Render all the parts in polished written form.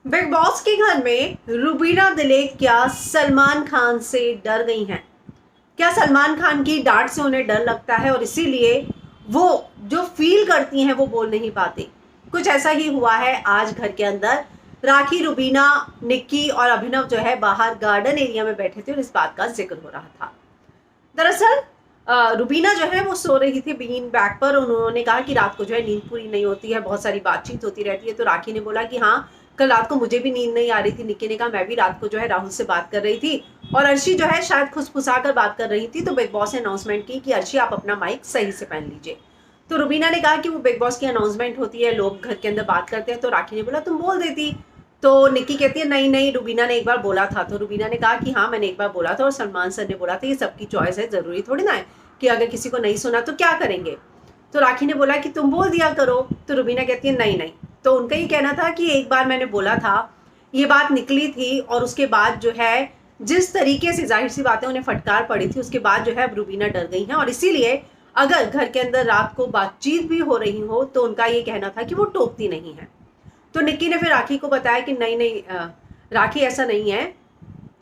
Big boss के घर में रुबीना दिलेक क्या सलमान खान से डर गई हैं? क्या सलमान खान की डांट से उन्हें डर लगता है और इसीलिए वो जो फील करती हैं वो बोल नहीं पाती? कुछ ऐसा ही हुआ है आज घर के अंदर। राखी, रुबीना, निक्की और अभिनव जो है बाहर गार्डन एरिया में बैठे थे और इस बात का जिक्र हो रहा था। दरअसल रुबीना जो है वो सो रही थी बीन बैग पर। उन्होंने कहा कि रात को जो है नींद पूरी नहीं होती है, बहुत सारी बातचीत होती रहती है। तो राखी ने बोला कि हाँ, कल रात को मुझे भी नींद नहीं आ रही थी। निक्की ने कहा मैं भी रात को जो है राहुल से बात कर रही थी और अर्शी जो है शायद खुसफुसा कर बात कर रही थी। तो बिग बॉस ने अनाउंसमेंट की कि अर्शी आप अपना माइक सही से पहन लीजिए। तो रुबीना ने कहा कि वो बिग बॉस की अनाउंसमेंट होती है, लोग घर के अंदर बात करते हैं। तो राखी ने बोला तुम बोल देती। तो निक्की कहती है नहीं नहीं, रुबीना ने एक बार बोला था। तो रुबीना ने कहा कि हाँ मैंने एक बार बोला था और सलमान सर ने बोला था ये सबकी चॉइस है, जरूरी थोड़ी ना है कि अगर किसी को नहीं सुना तो क्या करेंगे। तो राखी ने बोला कि तुम बोल दिया करो। तो रुबीना कहती है नहीं नहीं। तो उनका ये कहना था कि एक बार मैंने बोला था, ये बात निकली थी और उसके बाद जो है जिस तरीके से जाहिर सी बातें उन्हें फटकार पड़ी थी, उसके बाद जो है अब रुबीना डर गई हैं और इसीलिए अगर घर के अंदर रात को बातचीत भी हो रही हो तो उनका ये कहना था कि वो टोकती नहीं है। तो निक्की ने फिर राखी को बताया कि नहीं नहीं राखी ऐसा नहीं है,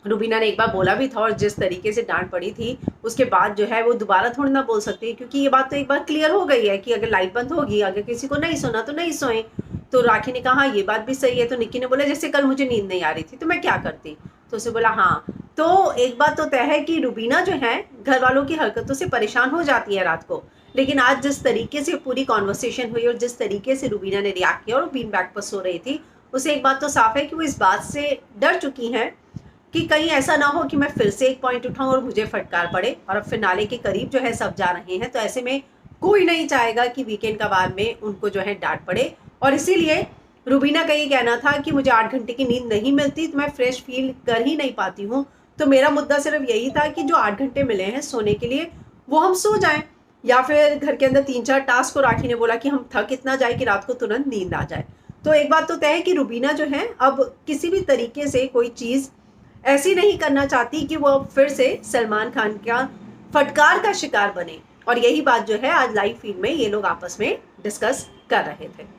रुबीना ने एक बार बोला भी था और जिस तरीके से डांट पड़ी थी उसके बाद जो है वो दोबारा थोड़ी ना बोल सकती, क्योंकि ये बात तो एक बार क्लियर हो गई है कि अगर लाइट बंद होगी, अगर किसी को नहीं सुना तो नहीं सोए। तो राखी ने कहा हाँ ये बात भी सही है। तो निक्की ने बोला जैसे कल मुझे नींद नहीं आ रही थी तो मैं क्या करती। तो उसे बोला हाँ। तो एक बात तो तय है कि रुबीना जो है घर वालों की हरकतों से परेशान हो जाती है रात को, लेकिन आज जिस तरीके से पूरी कॉन्वर्सेशन हुई और जिस तरीके से रुबीना ने रिएक्ट किया और बीन बैग पर सो रही थी, उसे एक बात तो साफ है कि वो इस बात से डर चुकी हैं कि कहीं ऐसा ना हो कि मैं फिर से एक पॉइंट उठाऊं और मुझे फटकार पड़े। और अब फिनाले के करीब जो है सब जा रहे हैं, तो ऐसे में कोई नहीं चाहेगा कि वीकेंड का बाद में उनको जो है डांट पड़े। और इसीलिए रुबीना का ये कहना था कि मुझे 8 घंटे की नींद नहीं मिलती तो मैं फ्रेश फील कर ही नहीं पाती हूँ। तो मेरा मुद्दा सिर्फ यही था कि जो 8 घंटे मिले हैं सोने के लिए वो हम सो जाएं, या फिर घर के अंदर 3-4 टास्क को राखी ने बोला कि हम थक इतना जाए कि रात को तुरंत नींद आ जाए। तो एक बात तो तय है कि रुबीना जो है अब किसी भी तरीके से कोई चीज़ ऐसी नहीं करना चाहती कि वो फिर से सलमान खान का फटकार का शिकार बने। और यही बात जो है आज लाइव फीड में ये लोग आपस में डिस्कस कर रहे थे।